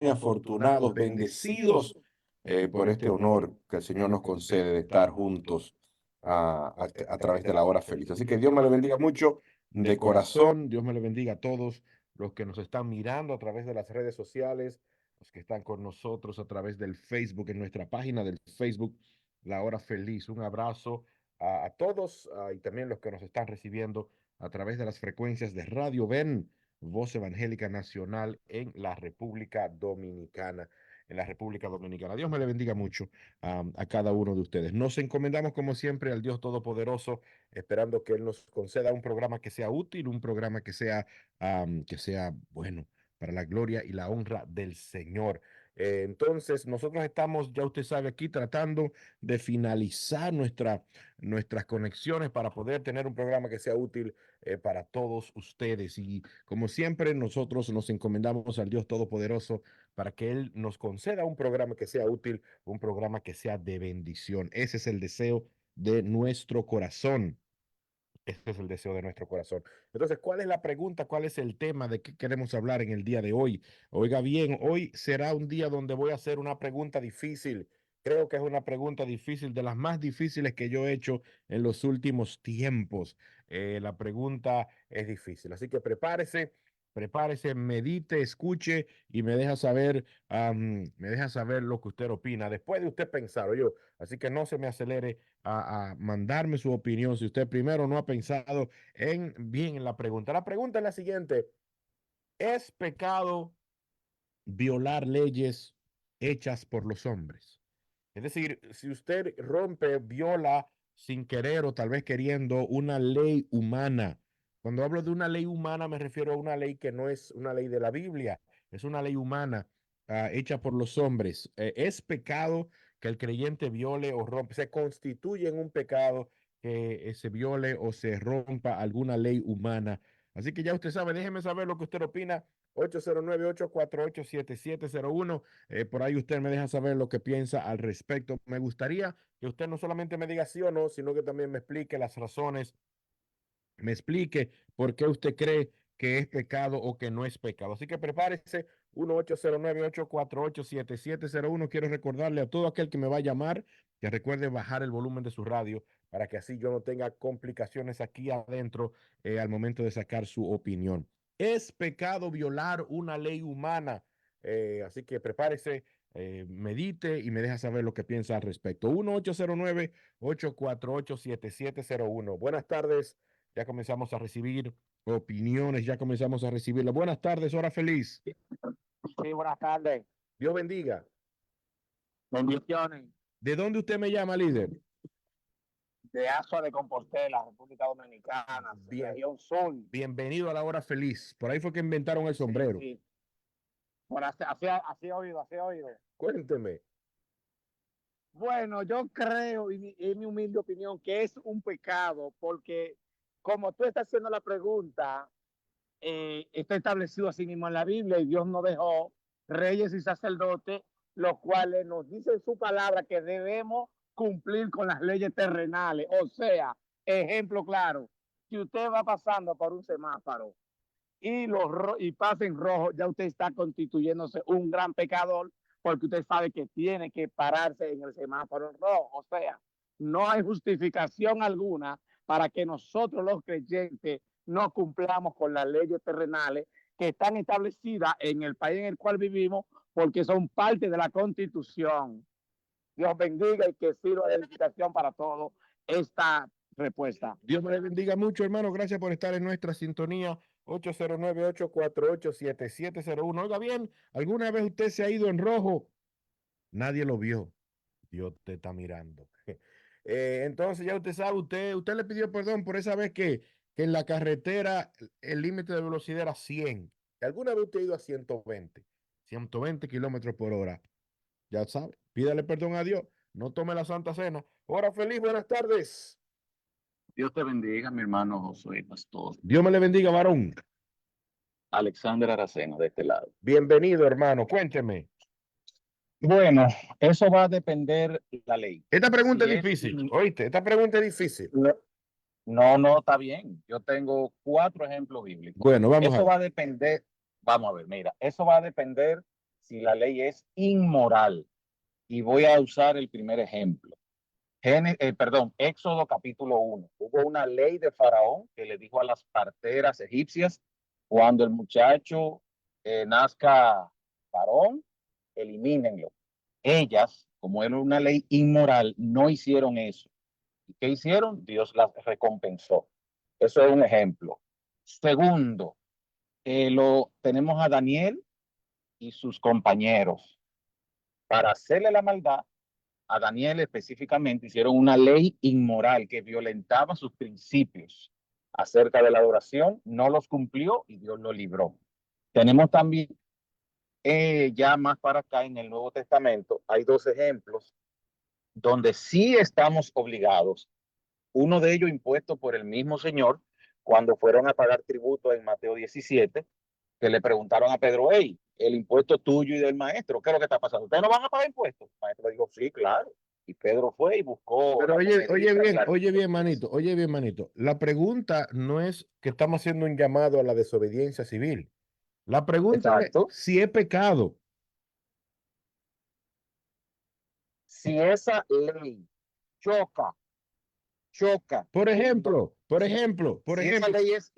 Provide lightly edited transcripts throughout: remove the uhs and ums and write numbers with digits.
afortunados, bendecidos por este honor que el Señor nos concede de estar juntos a través de la hora feliz. Así que Dios me le bendiga mucho de corazón. Dios me le bendiga a todos los que nos están mirando a través de las redes sociales, los que están con nosotros a través del Facebook, en nuestra página del Facebook, La Hora Feliz. Un abrazo a todos y también los que nos están recibiendo a través de las frecuencias de Radio Ven, Voz Evangélica Nacional en la República Dominicana. En la República Dominicana. Dios me le bendiga mucho a cada uno de ustedes. Nos encomendamos como siempre al Dios Todopoderoso, esperando que Él nos conceda un programa que sea útil, un programa que sea bueno para la gloria y la honra del Señor. Entonces, nosotros estamos, ya usted sabe, aquí tratando de finalizar nuestras conexiones para poder tener un programa que sea útil para todos ustedes. Y como siempre, nosotros nos encomendamos al Dios Todopoderoso para que Él nos conceda un programa que sea útil, un programa que sea de bendición. Ese es el deseo de nuestro corazón. Este es el deseo de nuestro corazón. Entonces, ¿cuál es la pregunta? ¿Cuál es el tema de qué queremos hablar en el día de hoy? Oiga bien, hoy será un día donde voy a hacer una pregunta difícil. Creo que es una pregunta difícil, de las más difíciles que yo he hecho en los últimos tiempos. La pregunta es difícil, así que prepárese, medite, escuche y me deja saber lo que usted opina. Después de usted pensar, oye, así que no se me acelere a mandarme su opinión si usted primero no ha pensado bien en la pregunta. La pregunta es la siguiente: ¿es pecado violar leyes hechas por los hombres? Es decir, si usted rompe, viola sin querer o tal vez queriendo una ley humana. Cuando hablo de una ley humana me refiero a una ley que no es una ley de la Biblia, es una ley humana hecha por los hombres. Es pecado que el creyente viole o rompe, se constituye en un pecado que se viole o se rompa alguna ley humana. Así que ya usted sabe, déjeme saber lo que usted opina. 809-848-7701. Por ahí usted me deja saber lo que piensa al respecto. Me gustaría que usted no solamente me diga sí o no, sino que también me explique las razones, me explique por qué usted cree que es pecado o que no es pecado. Así que prepárese, 1-809-848-7701. Quiero recordarle a todo aquel que me va a llamar que recuerde bajar el volumen de su radio para que así yo no tenga complicaciones aquí adentro al momento de sacar su opinión. Es pecado violar una ley humana. Así que prepárese, medite y me deja saber lo que piensa al respecto. 1-809-848-7701. Buenas tardes. Ya comenzamos a recibir opiniones, ya comenzamos a recibirlas. Buenas tardes, hora feliz. Sí, buenas tardes. Dios bendiga. Bendiciones. ¿De dónde usted me llama, líder? De Azua de Compostela, República Dominicana, Bien, región sur. bienvenido a la hora feliz. Por ahí fue que inventaron el sombrero. Sí, sí. Bueno, así he oído, así he oído. Cuénteme. Bueno, yo creo, y en mi humilde opinión, que es un pecado, porque como tú estás haciendo la pregunta, está establecido así mismo en la Biblia y Dios nos dejó reyes y sacerdotes, los cuales nos dicen su palabra que debemos cumplir con las leyes terrenales. O sea, ejemplo claro, si usted va pasando por un semáforo y pasa en rojo, ya usted está constituyéndose un gran pecador porque usted sabe que tiene que pararse en el semáforo en rojo. O sea, no hay justificación alguna para que nosotros los creyentes no cumplamos con las leyes terrenales que están establecidas en el país en el cual vivimos porque son parte de la Constitución. Dios bendiga y que sirva de edificación para todos esta respuesta. Dios me le bendiga mucho, hermano. Gracias por estar en nuestra sintonía. 809-848-7701. Oiga bien, ¿alguna vez usted se ha ido en rojo? Nadie lo vio. Dios te está mirando. Entonces ya usted sabe, usted le pidió perdón por esa vez que en la carretera el límite de velocidad era 100. ¿Alguna vez usted ha ido a 120 kilómetros por hora? Ya sabe, pídale perdón a Dios. No tome la Santa Cena. Hora feliz, buenas tardes. Dios te bendiga, mi hermano Josué Pastor. Dios me le bendiga, varón. Alexander Aracena, de este lado. Bienvenido, hermano. Cuénteme. Bueno, eso va a depender de la ley. Esta pregunta Si es difícil. Oíste, esta pregunta es difícil. No, está bien. Yo tengo 4 ejemplos bíblicos. Bueno, vamos a Eso ver. va a depender, vamos a ver, mira, eso va a depender si la ley es inmoral. Y voy a usar el primer ejemplo. Éxodo capítulo 1. Hubo una ley de Faraón que le dijo a las parteras egipcias, cuando el muchacho nazca varón, elimínenlo. Ellas, como era una ley inmoral, no hicieron eso. ¿Y qué hicieron? Dios las recompensó. Eso es un ejemplo. Segundo, tenemos a Daniel y sus compañeros. Para hacerle la maldad, a Daniel específicamente hicieron una ley inmoral que violentaba sus principios acerca de la adoración, no los cumplió y Dios lo libró. Tenemos también, ya más para acá en el Nuevo Testamento, hay dos ejemplos donde sí estamos obligados. Uno de ellos impuesto por el mismo Señor cuando fueron a pagar tributo en Mateo 17, que le preguntaron a Pedro, hey, el impuesto tuyo y del maestro, ¿qué es lo que está pasando? ¿Ustedes no van a pagar impuestos? El maestro dijo, sí, claro. Y Pedro fue y buscó. Pero oye bien, manito. La pregunta no es que estamos haciendo un llamado a la desobediencia civil. La pregunta Exacto. es si es pecado. Si esa ley choca. Por ejemplo, Si esa ley es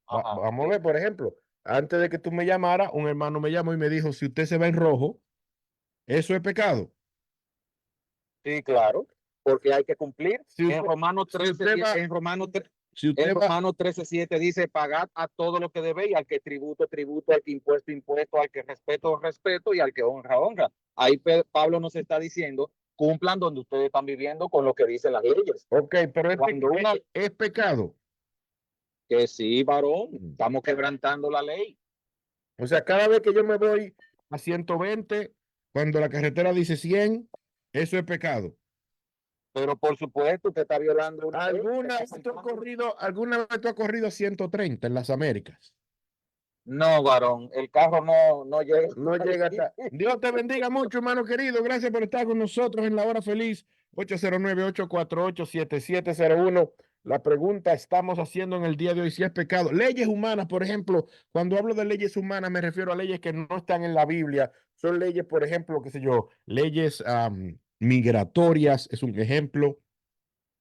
vamos a ver, por ejemplo, antes de que tú me llamaras, un hermano me llamó y me dijo, si usted se va en rojo, eso es pecado. Sí, claro, porque hay que cumplir. Si usted, En Romanos 13, en Romanos 13:7 dice, pagad a todo lo que debéis, al que tributo, al que impuesto, al que respeto y al que honra. Ahí Pablo nos está diciendo, cumplan donde ustedes están viviendo con lo que dicen las leyes. Ok, pero es pecado. Que sí, varón, estamos quebrantando la ley. O sea, cada vez que yo me voy a 120, cuando la carretera dice 100, eso es pecado. Pero por supuesto, usted está violando una ley. ¿Alguna vez tú has corrido a 130 en las Américas? No, varón, el carro no llega. No llega hasta. Dios te bendiga mucho, hermano querido. Gracias por estar con nosotros en La Hora Feliz. 809-848-7701. La pregunta estamos haciendo en el día de hoy si es pecado. Leyes humanas, por ejemplo, cuando hablo de leyes humanas me refiero a leyes que no están en la Biblia. Son leyes, por ejemplo, qué sé yo, leyes migratorias, es un ejemplo.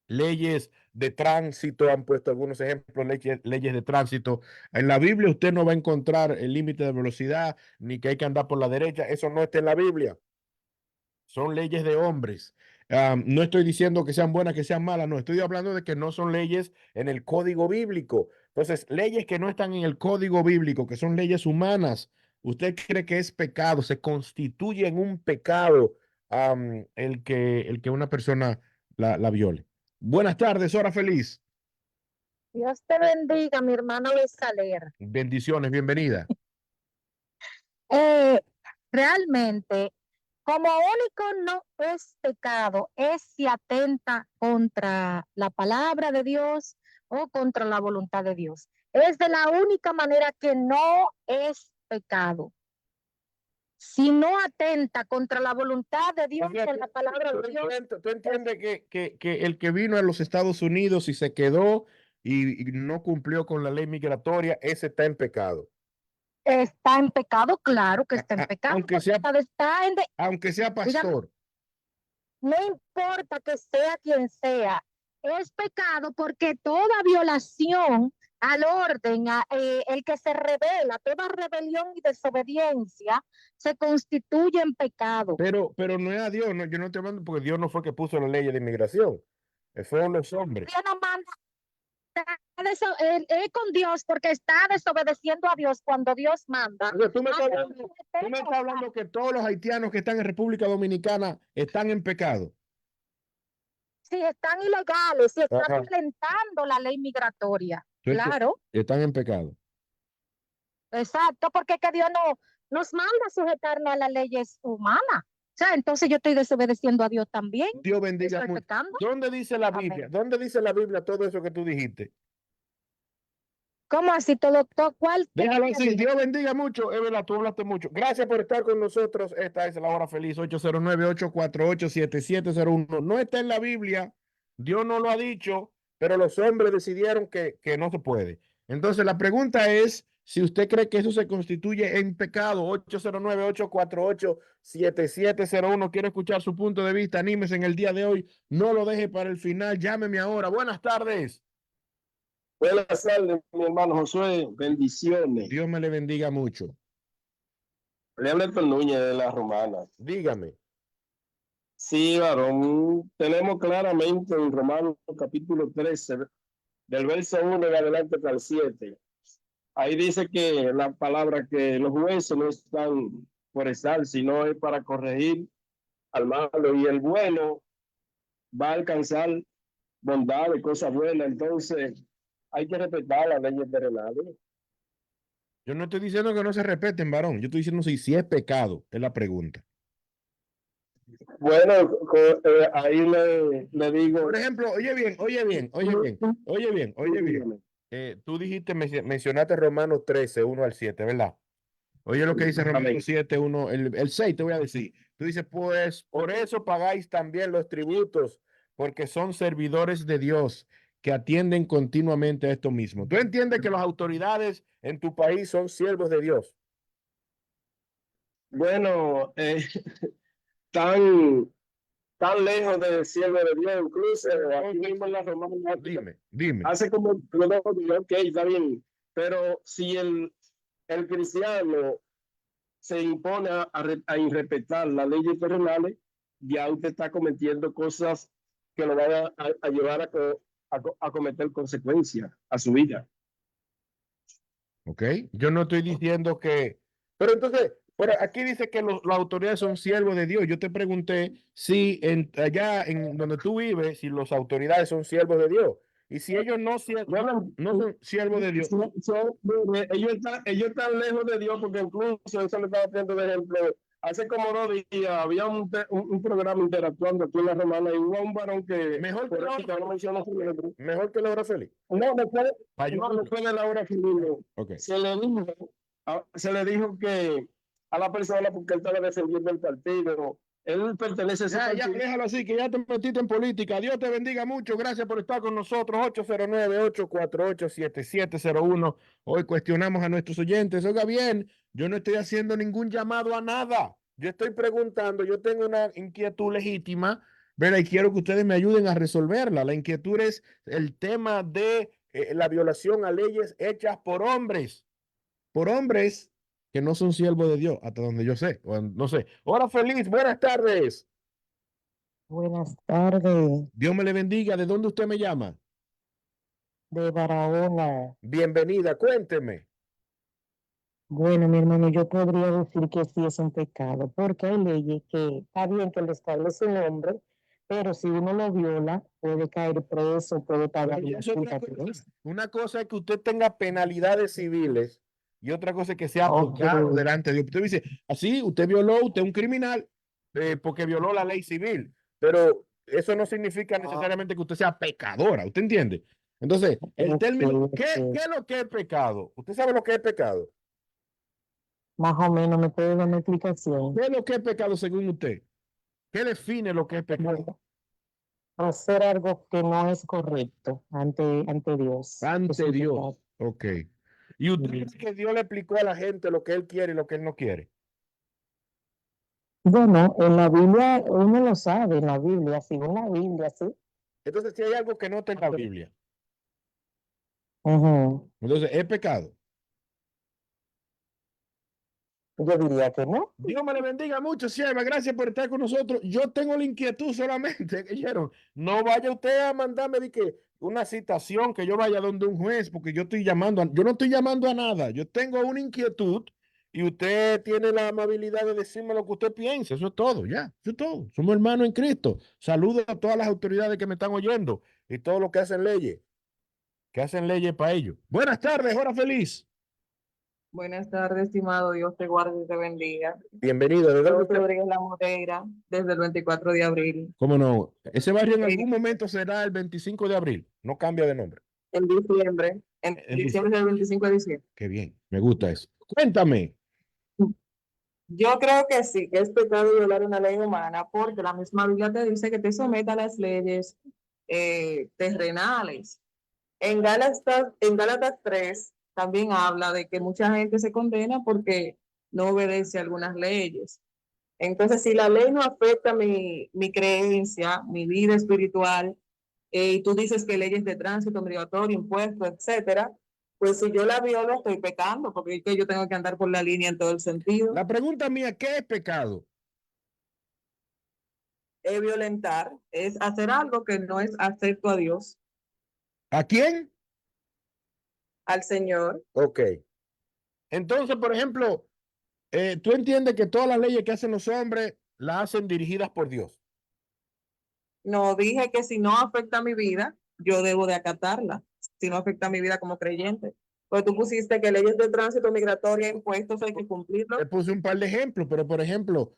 Leyes de tránsito, han puesto algunos ejemplos, leyes de tránsito. En la Biblia usted no va a encontrar el límite de velocidad, ni que hay que andar por la derecha. Eso no está en la Biblia. Son leyes de hombres. No estoy diciendo que sean buenas, que sean malas, no. Estoy hablando de que no son leyes en el código bíblico. Entonces, leyes que no están en el código bíblico, que son leyes humanas, ¿usted cree que es pecado? ¿Se constituye en un pecado el que una persona la viole? Buenas tardes, Hora Feliz. Dios te bendiga, mi hermano Luis Saler. Bendiciones, bienvenida. Realmente, como único no es pecado, es si atenta contra la palabra de Dios o contra la voluntad de Dios. Es de la única manera que no es pecado. Si no atenta contra la voluntad de Dios, con la palabra de Dios. ¿Tú entiendes que el que vino a los Estados Unidos y se quedó y no cumplió con la ley migratoria, ese está en pecado? Está en pecado, claro que está en pecado. Aunque sea pastor. No importa que sea quien sea, es pecado porque toda violación al orden, el que se revela, toda rebelión y desobediencia se constituye en pecado. Pero no es a Dios, no, yo no estoy hablando porque Dios no fue que puso la ley de inmigración, fueron los hombres. Dios no manda, es con Dios porque está desobedeciendo a Dios cuando Dios manda. Tú me estás hablando que todos los haitianos que están en República Dominicana están en pecado. Si están ilegales, si están violentando la ley migratoria. Claro. Están en pecado. Exacto, porque que Dios no nos manda a sujetarnos a las leyes humanas. O sea, entonces yo estoy desobedeciendo a Dios también. Dios bendiga. ¿Dónde dice la Biblia? Amén. ¿Dónde dice la Biblia todo eso que tú dijiste? ¿Cómo así? ¿Todo cuál? Déjalo así. Dios bendiga mucho. Es verdad, tú hablaste mucho. Gracias por estar con nosotros. Esta es La Hora Feliz. 809-848-7701. No está en la Biblia. Dios no lo ha dicho, pero los hombres decidieron que no se puede. Entonces la pregunta es si usted cree que eso se constituye en pecado. 809-848-7701. Quiero escuchar su punto de vista. Anímese en el día de hoy. No lo deje para el final. Llámeme ahora. Buenas tardes. Buenas tardes, mi hermano Josué. Bendiciones. Dios me le bendiga mucho. Le habla el Núñez de la Romana. Dígame. Sí, varón, tenemos claramente en Romanos capítulo 13, del verso 1 en adelante hasta el 7. Ahí dice que la palabra que los jueces no están por estar, sino es para corregir al malo, y el bueno va a alcanzar bondad y cosas buenas. Entonces, hay que respetar las leyes terrenales. Yo no estoy diciendo que no se respeten, varón. Yo estoy diciendo si es pecado, es la pregunta. Bueno, ahí le digo. Por ejemplo, oye bien. Tú dijiste, mencionaste Romanos 13, 1 al 7, ¿verdad? Oye lo que dice Romanos 7, 1, el 6 te voy a decir. Tú dices, pues por eso pagáis también los tributos, porque son servidores de Dios que atienden continuamente a esto mismo. ¿Tú entiendes que las autoridades en tu país son siervos de Dios? Bueno, tan lejos del cielo de Dios, incluso aquí mismo en la Romana. Dime. Hace como, ok, está bien, pero si el cristiano se impone a irrespetar las leyes terrenales, ya usted está cometiendo cosas que lo van a llevar a cometer consecuencias a su vida. Ok, yo no estoy diciendo que, pero entonces, bueno, aquí dice que las autoridades son siervos de Dios. Yo te pregunté si allá en donde tú vives, si las autoridades son siervos de Dios. Y si ellos no son siervos de Dios. Ellos están lejos de Dios, porque incluso eso le estaba poniendo de ejemplo. Hace como 2 días había un programa interactuando aquí en la Romana y hubo un varón que Mejor que no la hora feliz. No, después de la hora feliz. Okay. Se le dijo que a la persona, porque él estaba defendiendo el partido, él pertenece a ese partido. Ya, déjalo así, que ya te metiste en política. Dios te bendiga mucho. Gracias por estar con nosotros. 809-848-7701. Hoy cuestionamos a nuestros oyentes. Oiga bien, yo no estoy haciendo ningún llamado a nada. Yo estoy preguntando, yo tengo una inquietud legítima, ¿verdad? Y quiero que ustedes me ayuden a resolverla. La inquietud es el tema de la violación a leyes hechas por hombres que no son siervos de Dios, hasta donde yo sé, o no sé. Hola, feliz, buenas tardes. Buenas tardes, Dios me le bendiga. ¿De dónde usted me llama? de Barahona. Bienvenida, cuénteme. Bueno, mi hermano, yo podría decir que sí es un pecado, porque hay leyes que está bien que le establece un hombre, pero si uno lo viola, puede caer preso, puede pagar Bueno, una eso es multa otra por cosa. eso. Una cosa es que usted tenga penalidades civiles y otra cosa es que sea Ok. pecado delante de Dios. Usted dice, así, usted es un criminal porque violó la ley civil, pero eso no significa necesariamente que usted sea pecadora, ¿usted entiende? Entonces, el término, ¿qué es lo que es pecado? ¿Usted sabe lo que es pecado? Más o menos, ¿me puede dar una explicación? ¿Qué es lo que es pecado según usted? ¿Qué define lo que es pecado? Hacer algo que no es correcto ante Dios. Es Ante un Dios. pecado. Ok. ¿Y usted dice que Dios le explicó a la gente lo que él quiere y lo que él no quiere? Bueno, en la Biblia, uno lo sabe, en la Biblia, según la Biblia, sí. Entonces, si hay algo que no está en la Biblia, Ujú. entonces es pecado. Yo diría que no. Dios me le bendiga mucho, sierva. Gracias por estar con nosotros. Yo tengo la inquietud solamente. No vaya usted a mandarme de que una citación que yo vaya donde un juez, porque yo no estoy llamando a nada. Yo tengo una inquietud y usted tiene la amabilidad de decirme lo que usted piensa. Eso es todo, ya. Eso es todo. Somos hermanos en Cristo. Saludo a todas las autoridades que me están oyendo y todos los que hacen leyes para ellos. Buenas tardes, hora feliz. Buenas tardes, estimado. Dios te guarde y te bendiga. Bienvenido. ¿De dónde Soy usted? Rodríguez La Moreira, desde el 24 de abril. ¿Cómo no? Ese barrio en algún momento será el 25 de abril. No cambia de nombre. En diciembre, del 25 de diciembre. Qué bien, me gusta eso. Cuéntame. Yo creo que sí, que es pecado violar una ley humana, porque la misma Biblia te dice que te someta a las leyes terrenales. En Gálatas 3 también habla de que mucha gente se condena porque no obedece a algunas leyes. Entonces, si la ley no afecta mi creencia, mi vida espiritual, y tú dices que leyes de tránsito, migratorio, impuestos, etcétera, pues si yo la violo estoy pecando, porque es que yo tengo que andar por la línea en todo el sentido. La pregunta mía, ¿qué es pecado? Es violentar, es hacer algo que no es acepto a Dios, ¿A quién? al Señor. Ok. Entonces, por ejemplo, tú entiendes que todas las leyes que hacen los hombres las hacen dirigidas por Dios. No dije que si no afecta mi vida, yo debo de acatarla, si no afecta mi vida como creyente. Pues tú pusiste que leyes de tránsito migratorio, impuestos, hay que cumplirlo. Te puse un par de ejemplos, pero por ejemplo,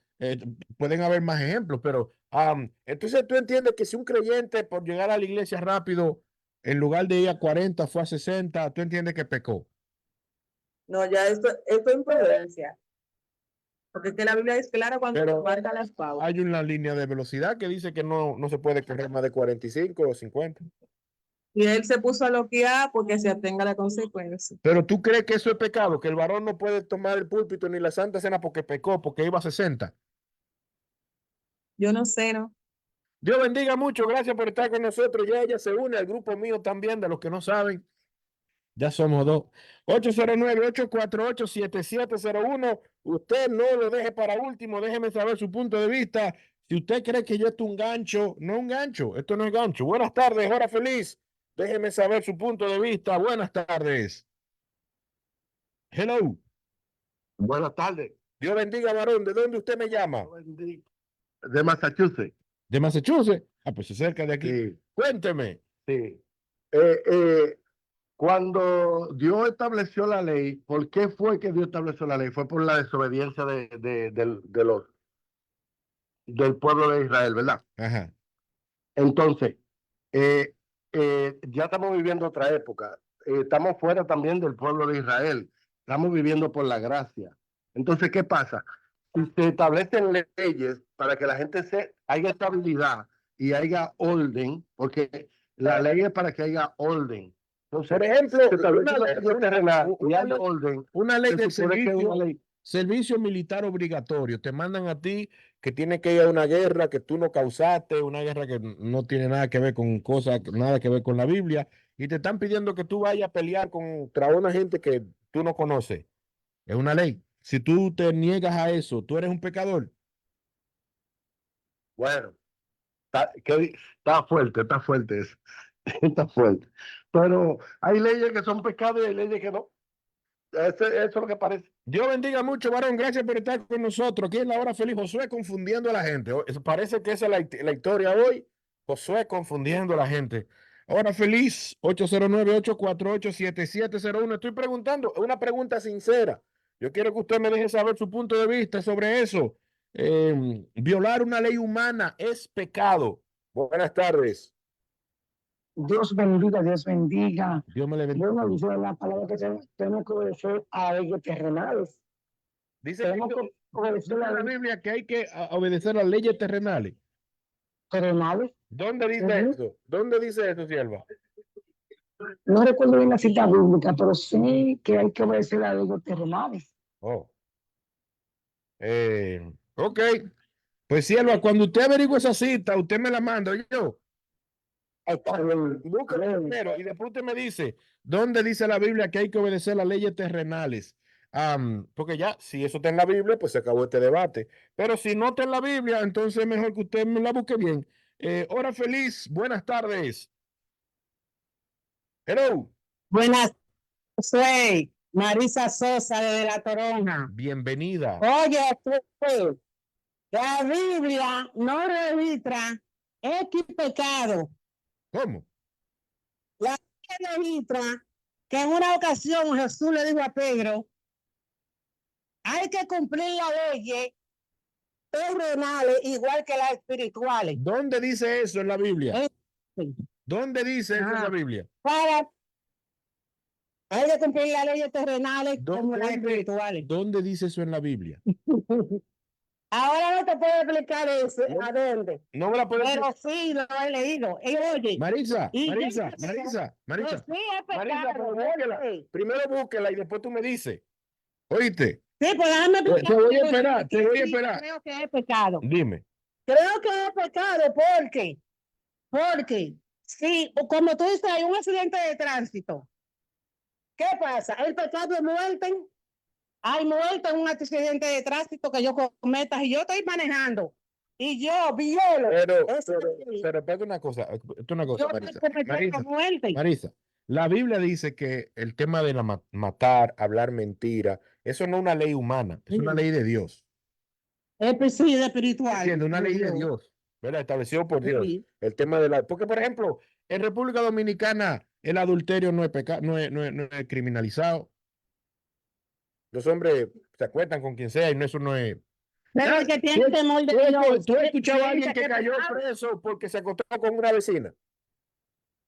pueden haber más ejemplos, pero entonces tú entiendes que si un creyente por llegar a la iglesia rápido, en lugar de ir a 40, fue a 60, tú entiendes que pecó. No, ya esto es imprudencia. Porque es que la Biblia es clara cuando Pero marca las pautas. hay una línea de velocidad que dice que no se puede correr más de 45 o 50. Y él se puso a loquear porque se atenga a la consecuencia. Pero tú crees que eso es pecado, que el varón no puede tomar el púlpito ni la Santa Cena porque pecó, porque iba a 60. Yo no sé, ¿no? Dios bendiga mucho, gracias por estar con nosotros. Ya ella se une al grupo mío también, de los que no saben. Ya somos dos. 809-848-7701. Usted no lo deje para último, déjeme saber su punto de vista. Si usted cree que yo esto es un gancho, no un gancho, esto no es gancho. Buenas tardes, hora feliz. Déjeme saber su punto de vista. Buenas tardes. Hello. Buenas tardes. Dios bendiga, varón. ¿De dónde usted me llama? De Massachusetts. ¿De Massachusetts? Ah, pues cerca de aquí. Sí, Cuénteme. sí. Cuando Dios estableció la ley, ¿por qué fue que Dios estableció la ley? Fue por la desobediencia del pueblo de Israel, ¿verdad? Ajá. Entonces, ya estamos viviendo otra época. Estamos fuera también del pueblo de Israel. Estamos viviendo por la gracia. Entonces, ¿qué pasa? Si se establecen leyes para que la gente haya estabilidad y haya orden, porque la ley es para que haya orden. Entonces, Por ejemplo, se establece una ley terrenal y hay orden. una ley de Se supone que es servicio, una ley. servicio militar obligatorio. Te mandan a ti que tienes que ir a una guerra que tú no causaste, una guerra que no tiene nada que ver con cosas, nada que ver con la Biblia, y te están pidiendo que tú vayas a pelear contra una gente que tú no conoces. Es una ley. Si tú te niegas a eso, tú eres un pecador. Bueno, está fuerte eso. Está fuerte. Pero hay leyes que son pecados y hay leyes que no. Eso es lo que parece. Dios bendiga mucho, varón. Gracias por estar con nosotros. Aquí en la hora feliz, Josué confundiendo a la gente. Parece que esa es la historia hoy. Josué confundiendo a la gente. Hora feliz, 809-848-7701. Estoy preguntando, una pregunta sincera. Yo quiero que usted me deje saber su punto de vista sobre eso. Violar una ley humana es pecado. Buenas tardes. Dios bendiga, Dios bendiga. Dios me le bendiga. Bueno, dice la palabra que tenemos que obedecer a leyes terrenales. Dice Tenemos que obedecer dice a la las Biblia que hay que obedecer las leyes terrenales. terrenales. ¿Dónde dice eso? ¿Dónde dice eso, sierva? No recuerdo bien la cita bíblica, pero sí que hay que obedecer a las leyes terrenales. Oh. Ok. Pues, sierva, cuando usted averigüe esa cita, usted me la manda, yo. Está bien. Búsquelo primero y después usted me dice, ¿dónde dice la Biblia que hay que obedecer las leyes terrenales? Porque ya, si eso está en la Biblia, pues se acabó este debate. Pero si no está en la Biblia, entonces mejor que usted me la busque bien. Hora feliz, buenas tardes. Hello. Buenas, soy Marisa Sosa de La Toronja. Bienvenida. Oye, la Biblia no registra X pecado. ¿Cómo? La Biblia registra que en una ocasión Jesús le dijo a Pedro, hay que cumplir las leyes terrenales igual que las espirituales. ¿Dónde dice eso en la Biblia? Sí. ¿Dónde dice eso en la Biblia? Hay que cumplir las leyes terrenales como las espirituales. ¿Dónde dice eso en la Biblia? Ahora no te puedo explicar eso, No. ¿a dónde? No me la puedes Pero sí lo he leído. Y oye, Marisa, y yo Marisa, sé Marisa, que Marisa. sí es Marisa, pero pecado. búsquela. ¿Eh? Primero búsquela y después tú me dices. ¿Oíste? Sí, pues déjame Te explicar. voy a esperar, te voy a Sí, esperar. creo que es pecado. Dime. Creo que es pecado porque si, como tú dices, hay un accidente de tránsito, ¿qué pasa? El pecado es muerte. Hay muerte en un accidente de tránsito que yo cometa y yo estoy manejando y yo violo. Pero espérate una cosa, Yo Marisa. estoy cometiendo muerte. Marisa, la Biblia dice que el tema de la matar, hablar mentira, eso no es una ley humana, es una ley de Dios. Es sí, espiritual. ¿Entiendes? Una ley de Dios, ¿verdad? Establecido por Dios. Sí. El tema de la... Porque, por ejemplo, en República Dominicana el adulterio no es no es criminalizado. Los hombres se acuestan con quien sea y eso no es... Pero el que tiene temor de Dios. ¿Tú has escuchado a alguien dice que cayó pecado. preso porque se acostó con una vecina?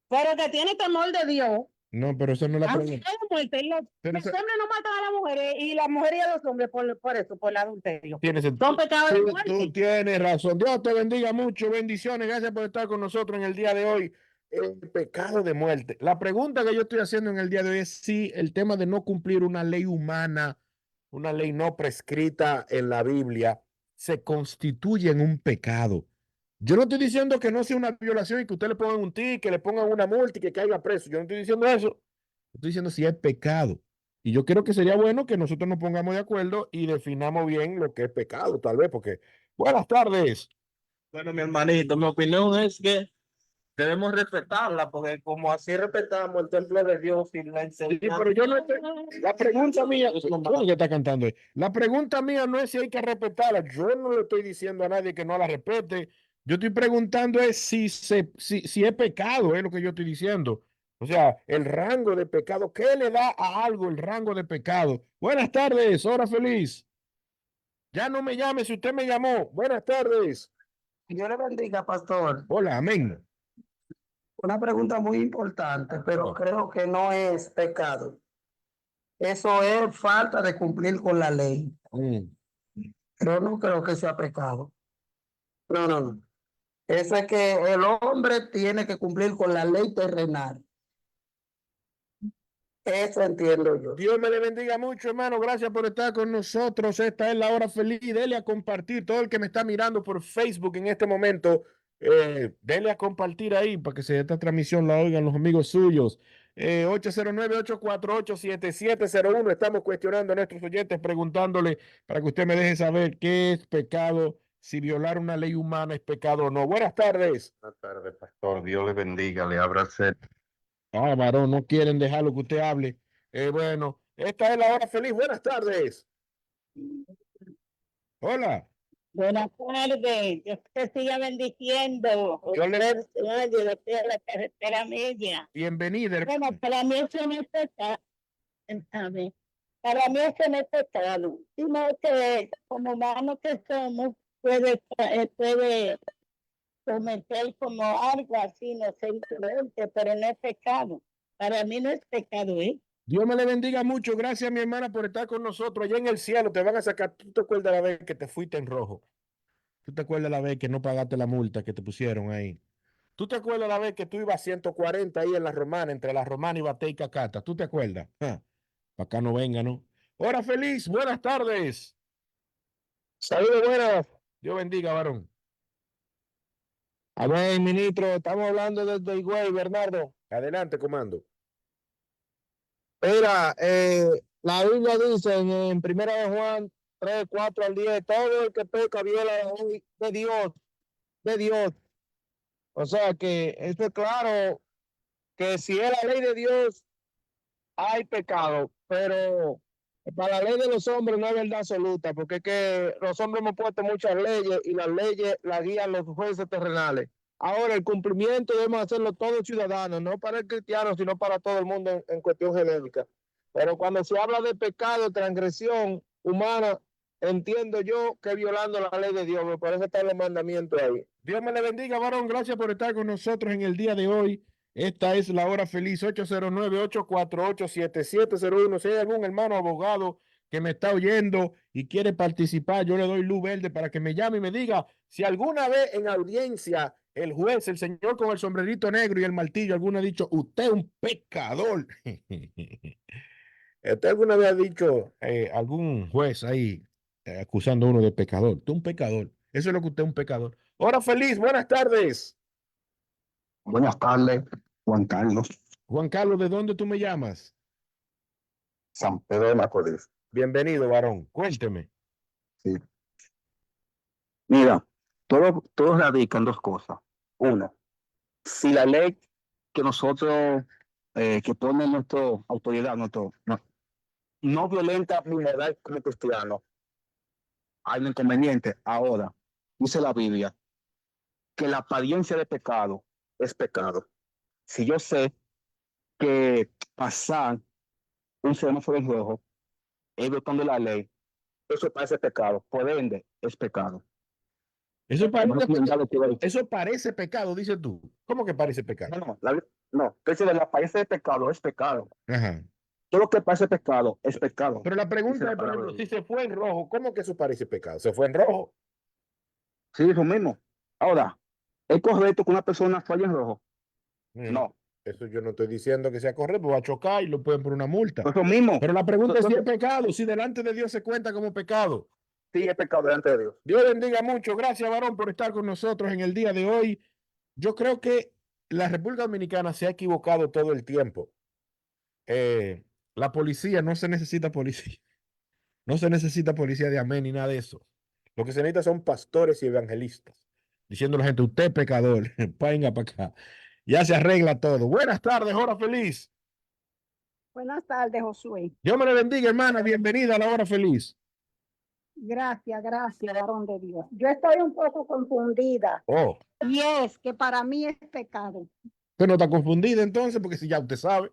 Pero el que tiene temor de Dios. No, pero eso no es la Aunque pregunta. haya muerte, Pero los eso- hombres no matan a las mujeres y las mujeres y a los hombres por eso, por el adulterio. Tienes el- Son pecados de Tú muerte. tienes razón. Dios te bendiga mucho. Bendiciones. Gracias por estar con nosotros en el día de hoy. El pecado de muerte. La pregunta que yo estoy haciendo en el día de hoy es si el tema de no cumplir una ley humana, una ley no prescrita en la Biblia, se constituye en un pecado. Yo no estoy diciendo que no sea una violación y que usted le pongan un ticket, que le pongan una multa y que caiga preso. Yo no estoy diciendo eso. Estoy diciendo si es pecado. Y yo creo que sería bueno que nosotros nos pongamos de acuerdo y definamos bien lo que es pecado, tal vez, porque buenas tardes. Bueno, mi hermanito, mi opinión es que debemos respetarla, porque como así respetamos el templo de Dios y la Sí, enseñanza. pero yo no estoy. La pregunta mía, Es lo ¿cómo más. que está cantando ahí? La pregunta mía no es si hay que respetarla. Yo no le estoy diciendo a nadie que no la respete. Yo estoy preguntando es si es pecado, es lo que yo estoy diciendo. O sea, el rango de pecado, ¿qué le da a algo el rango de pecado? Buenas tardes, hora feliz. Ya no me llame si usted me llamó. Buenas tardes. Dios le bendiga, pastor. Hola, amén. Una pregunta muy importante, pero creo que no es pecado. Eso es falta de cumplir con la ley. Pero no creo que sea pecado. No. Eso es que el hombre tiene que cumplir con la ley terrenal. Eso entiendo yo. Dios me le bendiga mucho, hermano. Gracias por estar con nosotros. Esta es la hora feliz. Dele a compartir. Todo el que me está mirando por Facebook en este momento, dele a compartir ahí para que esta transmisión la oigan los amigos suyos. 809-848-7701. Estamos cuestionando a nuestros oyentes, preguntándole para que usted me deje saber qué es pecado, si violar una ley humana es pecado o no. Buenas tardes. Buenas tardes, pastor. Dios le bendiga. Le abra el set. Ah, varón, no quieren dejarlo que usted hable. Bueno, esta es la hora feliz. Buenas tardes. Hola. Buenas tardes, Dios te siga bendiciendo. Yo le- Oye, desde la carretera media. Bienvenida. Bueno, para mí eso no es pecado. Para mí eso no es pecado. Sino que como humanos que somos, puede cometer como algo así inocentemente, pero no es pecado. Para mí no es pecado, ¿eh? Dios me le bendiga mucho. Gracias, mi hermana, por estar con nosotros. Allá en el cielo te van a sacar. ¿Tú te acuerdas la vez que te fuiste en rojo? ¿Tú te acuerdas la vez que no pagaste la multa que te pusieron ahí? ¿Tú te acuerdas la vez que tú ibas a 140 ahí en la Romana, entre la Romana y Bate y Cacata? ¿Tú te acuerdas? Para acá no venga, ¿no? Hora feliz. Buenas tardes. Saludos, buenas. Dios bendiga, varón. Amén, ministro. Estamos hablando desde Higüey, Bernardo. Adelante, comando. Mira, la Biblia dice en 1 de Juan 3, 4 al 10, todo el que peca viola la ley de Dios. O sea que eso es claro que si es la ley de Dios, hay pecado, pero para la ley de los hombres no es verdad absoluta, porque es que los hombres hemos puesto muchas leyes y las leyes las guían los jueces terrenales. Ahora, el cumplimiento debemos hacerlo todos ciudadanos, no para el cristiano, sino para todo el mundo en cuestión genérica. Pero cuando se habla de pecado, transgresión humana, entiendo yo que violando la ley de Dios, por eso están los mandamientos ahí. Dios me le bendiga, varón. Gracias por estar con nosotros en el día de hoy. Esta es la hora feliz, 809-848-7701. Si hay algún hermano abogado que me está oyendo y quiere participar, yo le doy luz verde para que me llame y me diga si alguna vez en audiencia el juez, el señor con el sombrerito negro y el martillo, alguno ha dicho, usted es un pecador. ¿Usted alguna vez ha dicho algún juez ahí acusando a uno de pecador? Tú un pecador. Eso es lo que usted es un pecador. Hora feliz, buenas tardes. Buenas tardes, Juan Carlos, Juan Carlos, ¿de dónde tú me llamas? San Pedro de Macorís. Bienvenido, varón. Cuénteme. Sí. Mira, todo radica en dos cosas. Uno, si la ley que nosotros, que pone nuestra autoridad, no violenta mi moral como cristiano, hay un inconveniente. Ahora, dice la Biblia que la apariencia de pecado es pecado. Si yo sé que pasar un semáforo en rojo es violando la ley, eso parece pecado, por ende es pecado. Eso parece, No, eso parece pecado, dices tú. ¿Cómo que parece pecado? no, entonces la apariencia de pecado es pecado. Ajá. Todo lo que parece pecado es pecado. Pero la pregunta es, por ejemplo, si se fue en rojo, ¿cómo que eso parece pecado? ¿Se fue en rojo? Sí, eso mismo. Ahora, ¿es correcto que una persona falle en rojo? No. Eso yo no estoy diciendo que sea correcto, va a chocar y lo pueden poner una multa. Eso mismo. Pero la pregunta es si es pecado, si delante de Dios se cuenta como pecado. Sí, es pecado delante de Dios. Dios bendiga mucho. Gracias, varón, por estar con nosotros en el día de hoy. Yo creo que la República Dominicana se ha equivocado todo el tiempo. La policía, no se necesita policía. No se necesita policía de amén ni nada de eso. Lo que se necesita son pastores y evangelistas. Diciendo a la gente, usted es pecador, venga para acá. Ya se arregla todo. Buenas tardes, hora feliz. Buenas tardes, Josué. Dios me le bendiga, hermana. Bienvenida a la hora feliz. Gracias, varón de Dios. Yo estoy un poco confundida. Oh, Y es que para mí es pecado. usted no está confundida entonces, porque si ya usted sabe.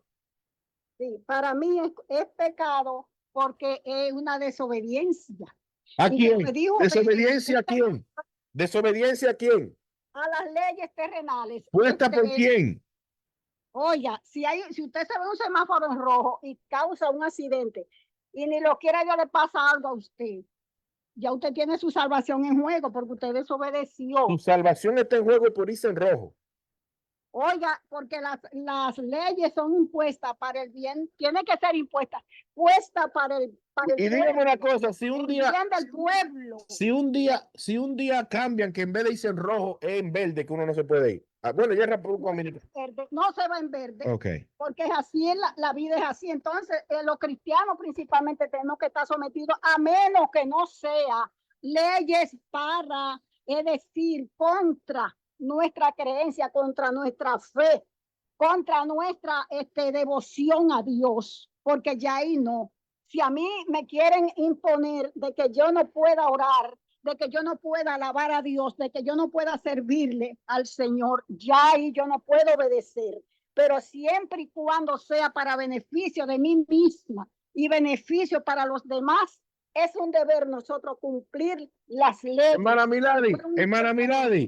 Sí, para mí es pecado porque es una desobediencia. ¿A Y quién? que dijo ¿Desobediencia a quién? ¿Desobediencia a quién? a las leyes terrenales. ¿Puesta por quién? Oiga, si usted se ve un semáforo en rojo y causa un accidente y ni lo quiera Dios le pasa algo a usted, ya usted tiene su salvación en juego porque usted desobedeció. Su salvación está en juego por irse en rojo. Oiga, porque las leyes son impuestas para el bien, tiene que ser impuestas, puesta para el Y dígame una cosa, si un día, bien del pueblo. si un día cambian que en vez de irse en rojo es en verde, que uno no se puede ir. Ah, bueno, ya es República Dominicana. Verde, no se va en verde, Okay. porque es así, la vida es así. Entonces, los cristianos principalmente tenemos que estar sometidos, a menos que no sea leyes para, es decir, contra nuestra creencia, contra nuestra fe, contra nuestra devoción a Dios, porque ya ahí no. Si a mí me quieren imponer de que yo no pueda orar, de que yo no pueda alabar a Dios, de que yo no pueda servirle al Señor, ya ahí yo no puedo obedecer, pero siempre y cuando sea para beneficio de mí misma y beneficio para los demás, es un deber nosotros cumplir las leyes. Hermana Milady,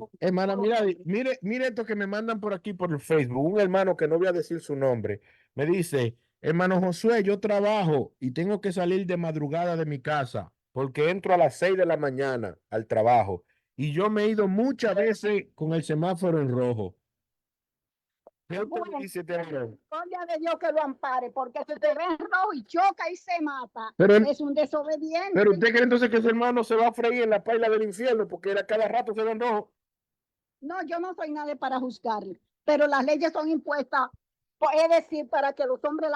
mire esto que me mandan por aquí por el Facebook. Un hermano que no voy a decir su nombre me dice, hermano Josué, yo trabajo y tengo que salir de madrugada de mi casa porque entro a las 6 de la mañana al trabajo y yo me he ido muchas veces con el semáforo en rojo. ¿Qué usted dice, hermano? Gloria de Dios que lo ampare, porque si te ve en rojo y choca y se mata, Pero es un desobediente. Pero usted cree entonces que ese hermano se va a freír en la paila del infierno porque a cada rato se ve en rojo. No, yo no soy nadie para juzgarle, pero las leyes son impuestas, es decir, para que los hombres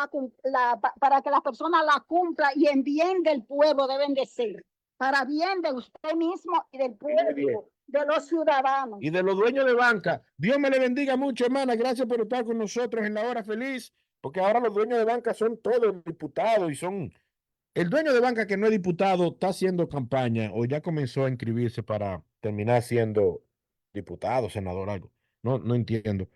para que las personas la cumplan y en bien del pueblo deben de ser, para bien de usted mismo y del pueblo, de los ciudadanos. Y de los dueños de banca. Dios me le bendiga mucho, hermana. Gracias por estar con nosotros en la hora feliz, porque ahora los dueños de banca son todos diputados y son... El dueño de banca que no es diputado está haciendo campaña o ya comenzó a inscribirse para terminar siendo diputado, senador, algo. No entiendo.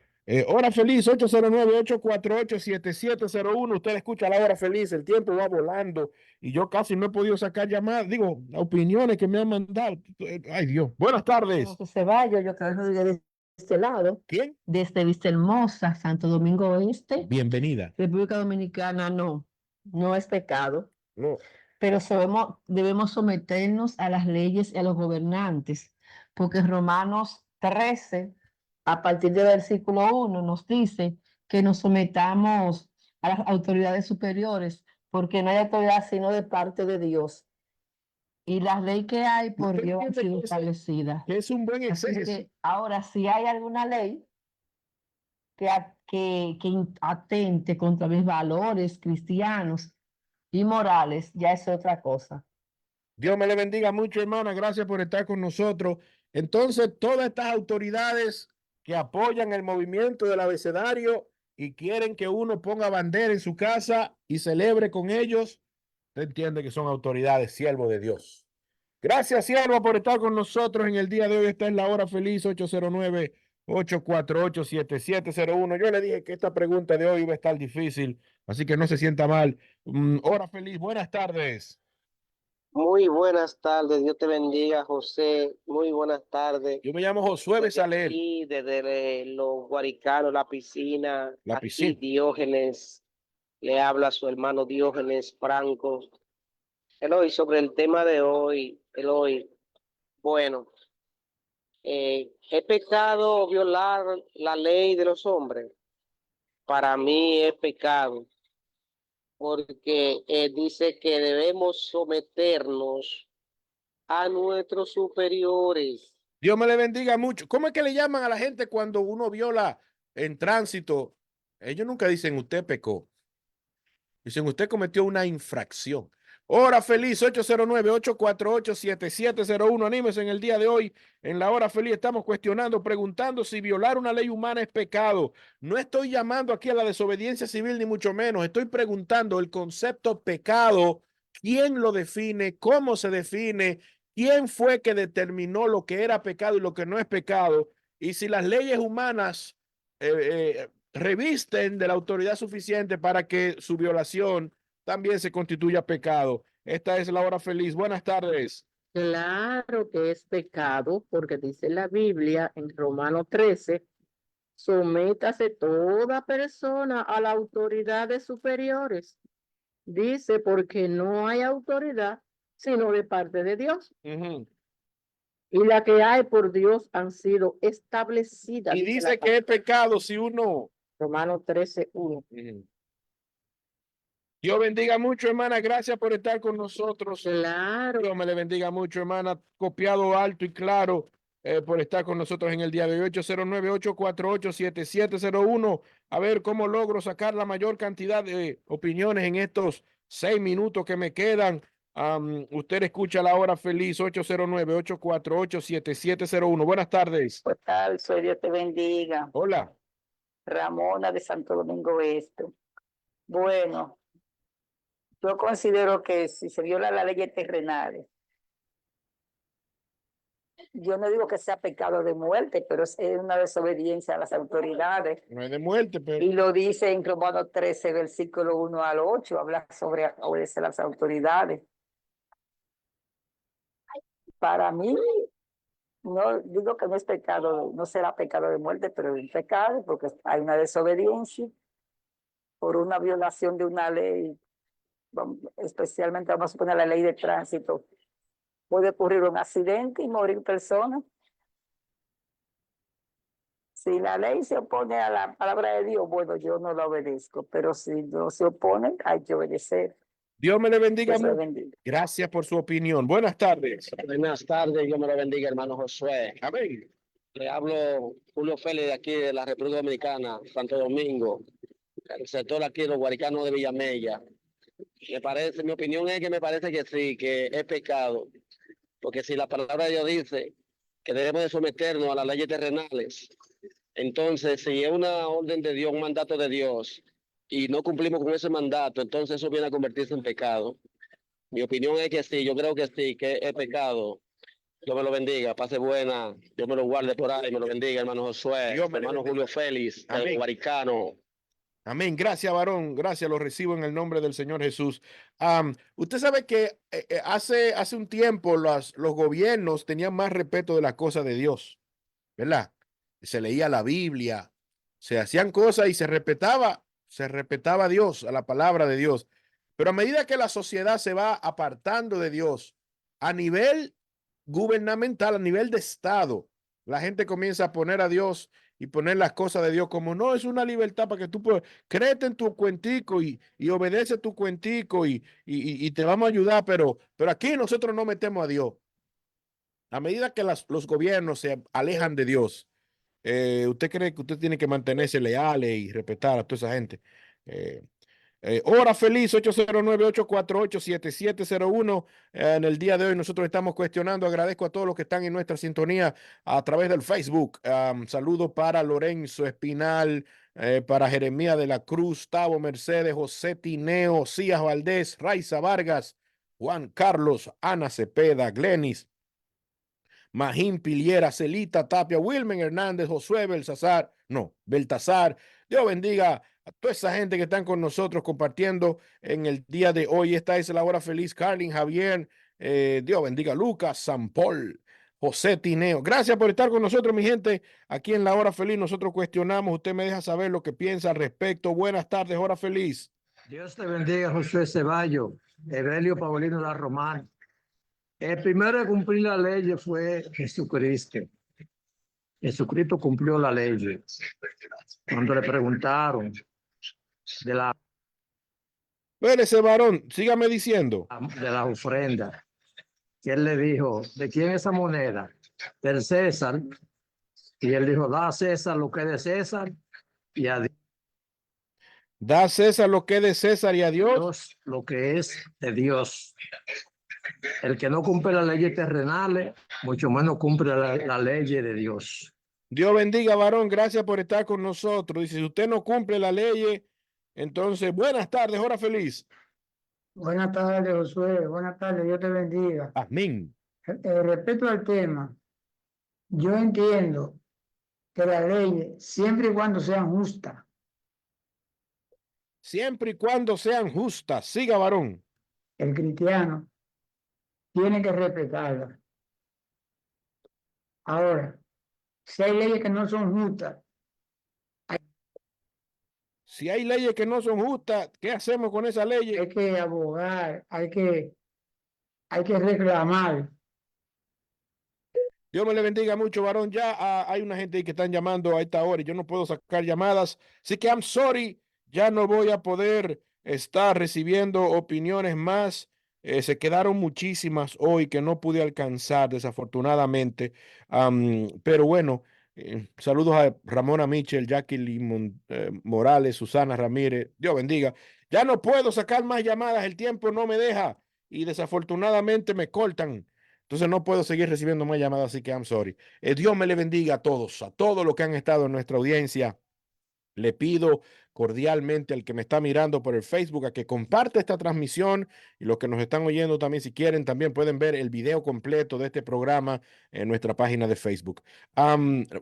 Hora feliz, 809-848-7701. Usted escucha la hora feliz, el tiempo va volando y yo casi no he podido sacar llamadas, digo, opiniones que me han mandado. Ay, Dios. Buenas tardes. No, que se vaya, yo que de este lado. ¿Quién? Desde Vistahermosa, Santo Domingo Oeste. Bienvenida. República Dominicana, no es pecado. No. pero debemos someternos a las leyes y a los gobernantes, porque en Romanos 13, a partir del versículo 1, nos dice que nos sometamos a las autoridades superiores, porque no hay autoridad sino de parte de Dios. Y la ley que hay por ¿Usted Dios ha entiende sido que establecida. que es un buen Así exceso? que ahora, si hay alguna ley que atente contra mis valores cristianos y morales, ya es otra cosa. Dios me le bendiga mucho, hermana. Gracias por estar con nosotros. Entonces, todas estas autoridades que apoyan el movimiento del abecedario y quieren que uno ponga bandera en su casa y celebre con ellos, usted entiende que son autoridades, siervos de Dios. Gracias, siervo, por estar con nosotros en el día de hoy. Esta es la hora feliz, 809-848-7701. Yo le dije que esta pregunta de hoy iba a estar difícil, así que no se sienta mal. Hora feliz, buenas tardes. Muy buenas tardes, Dios te bendiga, José. Muy buenas tardes. Yo me llamo Josué Besalel. Aquí, desde los Guaricanos, la piscina. La Aquí piscina. Diógenes le habla a su hermano Diógenes Franco. Eloy, sobre el tema de hoy, Eloy, bueno, ¿es pecado violar la ley de los hombres? Para mí es pecado, porque dice que debemos someternos a nuestros superiores. Dios me le bendiga mucho. ¿Cómo es que le llaman a la gente cuando uno viola en tránsito? Ellos nunca dicen usted pecó. Dicen usted cometió una infracción. Hora feliz, 809-848-7701. Anímese en el día de hoy. En la hora feliz estamos cuestionando, preguntando si violar una ley humana es pecado. No estoy llamando aquí a la desobediencia civil, ni mucho menos. Estoy preguntando el concepto pecado. ¿Quién lo define? ¿Cómo se define? ¿Quién fue que determinó lo que era pecado y lo que no es pecado? Y si las leyes humanas revisten de la autoridad suficiente para que su violación también se constituya pecado. Esta es la hora feliz. Buenas tardes. Claro que es pecado, porque dice la Biblia en Romanos 13, sométase toda persona a las autoridades superiores. Dice, porque no hay autoridad sino de parte de Dios. Y la que hay por Dios han sido establecidas. Y dice que es pecado si uno... Romanos 13:1. Dios bendiga mucho, hermana. Gracias por estar con nosotros. Claro. Dios me le bendiga mucho, hermana. Copiado alto y claro por estar con nosotros en el día de hoy. 809-848-7701. A ver cómo logro sacar la mayor cantidad de opiniones en estos 6 minutos que me quedan. Usted escucha la hora feliz, 809-848-7701. Buenas tardes. ¿Qué tal? Soy Dios te bendiga. Hola. Ramona de Santo Domingo Este. Bueno, yo considero que si se viola las leyes terrenales, yo no digo que sea pecado de muerte, pero es una desobediencia a las autoridades. No es de muerte, pero... Y lo dice en Romanos 13, versículo 1 al 8, habla sobre obedecer a las autoridades. Para mí, no digo que no es pecado, no será pecado de muerte, pero es pecado porque hay una desobediencia por una violación de una ley, especialmente vamos a poner la ley de tránsito. Puede ocurrir un accidente y morir personas. Si la ley se opone a la palabra de Dios, bueno, yo no la obedezco, pero si no se oponen, hay que obedecer. Dios me le bendiga. Dios me bendiga. Gracias por su opinión. Buenas tardes. Buenas tardes, Dios me lo bendiga, hermano Josué. Amén. Le hablo Julio Félix de aquí de la República Dominicana, Santo Domingo, el sector aquí de los Guaricanos de Villamella. Me parece, mi opinión es que me parece que sí, que es pecado, porque si la palabra de Dios dice que debemos de someternos a las leyes terrenales, entonces si es una orden de Dios, un mandato de Dios, y no cumplimos con ese mandato, entonces eso viene a convertirse en pecado. Mi opinión es que sí, yo creo que sí, que es pecado. Dios me lo bendiga, pase buena, Dios me lo guarde por ahí, me lo bendiga, hermano Josué, hermano Julio Félix, del Guaricano. Amén. Gracias, varón. Gracias, lo recibo en el nombre del Señor Jesús. Usted sabe que hace un tiempo los gobiernos tenían más respeto de las cosas de Dios, ¿verdad? Se leía la Biblia, se hacían cosas y se respetaba a Dios, a la palabra de Dios. Pero a medida que la sociedad se va apartando de Dios a nivel gubernamental, a nivel de Estado, la gente comienza a poner a Dios y poner las cosas de Dios como no, es una libertad para que tú puedas, créete en tu cuentico y obedece tu cuentico y te vamos a ayudar, pero aquí nosotros no metemos a Dios. A medida que los gobiernos se alejan de Dios, ¿usted cree que usted tiene que mantenerse leal y respetar a toda esa gente? Hora feliz 809-848-7701. En el día de hoy nosotros estamos cuestionando. Agradezco a todos los que están en nuestra sintonía a través del Facebook. Saludos para Lorenzo Espinal, para Jeremías de la Cruz, Tavo Mercedes, José Tineo, Cías Valdés, Raiza Vargas, Juan Carlos, Ana Cepeda, Glenis, Magín Piliera, Celita Tapia, Wilmen Hernández, Josué Beltasar. Dios bendiga a toda esa gente que están con nosotros compartiendo en el día de hoy. Esta es la hora feliz. Carlin, Javier, Dios bendiga a Lucas, San Paul, José Tineo. Gracias por estar con nosotros, mi gente. Aquí en la hora feliz nosotros cuestionamos. Usted me deja saber lo que piensa al respecto. Buenas tardes, hora feliz. Dios te bendiga, José Ceballos, Evelio Paulino La Román. El primero en cumplir la ley fue Jesucristo. Jesucristo cumplió la ley. Cuando le preguntaron de la Ese varón, sígame diciendo. De la ofrenda, que él le dijo, ¿de quién es esa moneda? Del César. Y él dijo, da a César lo que es de César y a Dios. Da a César lo que es de César y a Dios lo que es de Dios. El que no cumple las leyes terrenales, mucho menos cumple la ley de Dios. Dios bendiga, varón. Gracias por estar con nosotros. Dice, si usted no cumple la ley, entonces, buenas tardes, hora feliz. Buenas tardes, Josué. Buenas tardes, Dios te bendiga. Amén. Respecto al tema, yo entiendo que las leyes, siempre y cuando sean justas. Siempre y cuando sean justas. Siga, varón. El cristiano tiene que respetarlas. Ahora, si hay leyes que no son justas. Si hay leyes que no son justas, ¿qué hacemos con esas leyes? Hay que abogar, hay que reclamar. Dios me le bendiga mucho, varón. Ya hay una gente que están llamando a esta hora y yo no puedo sacar llamadas. Así que I'm sorry, ya no voy a poder estar recibiendo opiniones más. Se quedaron muchísimas hoy que no pude alcanzar, desafortunadamente. Pero bueno, saludos a Ramona Mitchell, Jacqueline Morales, Susana Ramírez. Dios bendiga. Ya no puedo sacar más llamadas, el tiempo no me deja y desafortunadamente me cortan. Entonces no puedo seguir recibiendo más llamadas, así que I'm sorry. Dios me le bendiga a todos los que han estado en nuestra audiencia. Le pido cordialmente al que me está mirando por el Facebook a que comparte esta transmisión y los que nos están oyendo también, si quieren, también pueden ver el video completo de este programa en nuestra página de Facebook.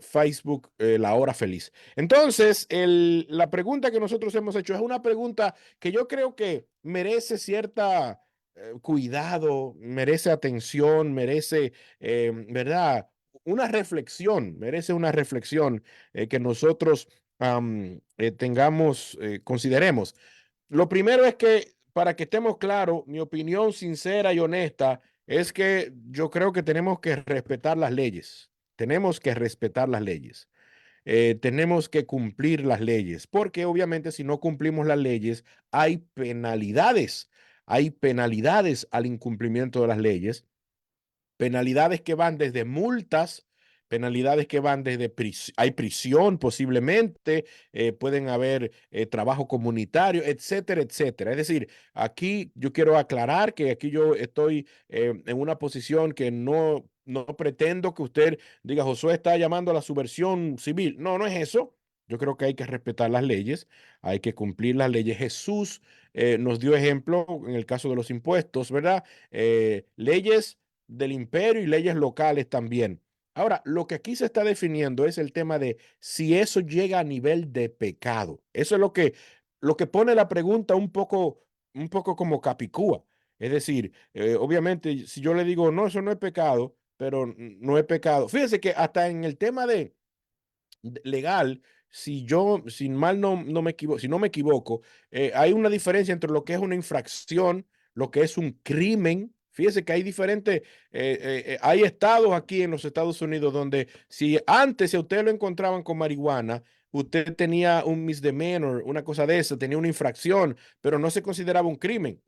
Facebook, La Hora Feliz. Entonces, la pregunta que nosotros hemos hecho es una pregunta que yo creo que merece cierta cuidado, merece atención, merece, ¿verdad? Merece una reflexión que nosotros consideremos. Lo primero es que, para que estemos claros, mi opinión sincera y honesta es que yo creo que tenemos que respetar las leyes. Tenemos que respetar las leyes. Tenemos que cumplir las leyes, porque obviamente si no cumplimos las leyes, hay penalidades. Hay penalidades al incumplimiento de las leyes. Penalidades que van desde multas, penalidades que van desde hay prisión posiblemente, pueden haber trabajo comunitario, etcétera, etcétera. Es decir, aquí yo quiero aclarar que aquí yo estoy en una posición que no pretendo que usted diga, Josué está llamando a la subversión civil. No, no es eso. Yo creo que hay que respetar las leyes, hay que cumplir las leyes. Jesús nos dio ejemplo en el caso de los impuestos, ¿verdad? Leyes del imperio y leyes locales también. Ahora, lo que aquí se está definiendo es el tema de si eso llega a nivel de pecado. Eso es lo que pone la pregunta un poco como capicúa. Es decir, obviamente, si yo le digo, no, eso no es pecado, pero no es pecado. Fíjense que hasta en el tema legal, si no me equivoco, hay una diferencia entre lo que es una infracción, lo que es un crimen. Fíjese que hay diferentes, hay estados aquí en los Estados Unidos donde si antes a usted lo encontraban con marihuana, usted tenía un misdemeanor, una cosa de esa, tenía una infracción, pero no se consideraba un crimen,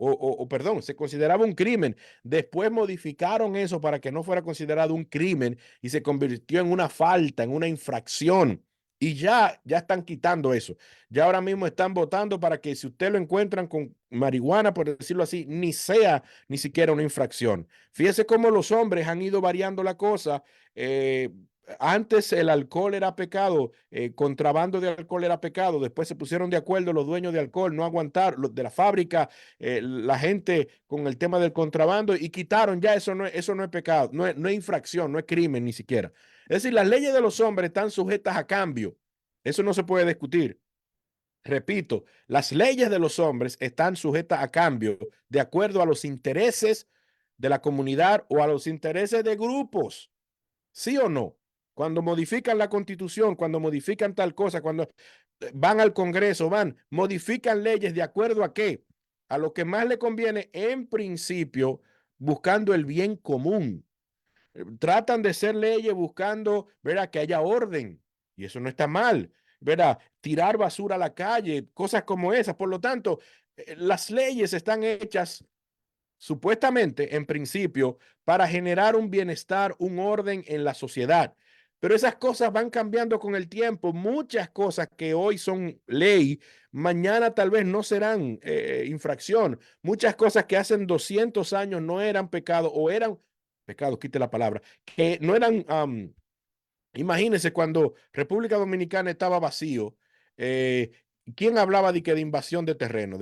perdón, se consideraba un crimen. Después modificaron eso para que no fuera considerado un crimen y se convirtió en una falta, en una infracción. Y ya están quitando eso. Ya ahora mismo están votando para que si usted lo encuentran con marihuana, por decirlo así, ni sea ni siquiera una infracción. Fíjese cómo los hombres han ido variando la cosa. Antes el alcohol era pecado, contrabando de alcohol era pecado. Después se pusieron de acuerdo los dueños de alcohol, no aguantar, los de la fábrica, la gente con el tema del contrabando y quitaron ya eso no es pecado, no es infracción, no es crimen ni siquiera. Es decir, las leyes de los hombres están sujetas a cambio. Eso no se puede discutir. Repito, las leyes de los hombres están sujetas a cambio de acuerdo a los intereses de la comunidad o a los intereses de grupos. ¿Sí o no? Cuando modifican la Constitución, cuando modifican tal cosa, cuando van al Congreso, modifican leyes de acuerdo a qué? A lo que más le conviene en principio, buscando el bien común. Tratan de hacer leyes buscando, ¿verdad?, que haya orden. Y eso no está mal, ¿verdad? Tirar basura a la calle, cosas como esas. Por lo tanto, las leyes están hechas supuestamente, en principio, para generar un bienestar, un orden en la sociedad. Pero esas cosas van cambiando con el tiempo. Muchas cosas que hoy son ley, mañana tal vez no serán infracción. Muchas cosas que hace 200 años no eran pecado o eran pecado, quite la palabra, que no eran, imagínense cuando República Dominicana estaba vacío, ¿quién hablaba de invasión de terreno,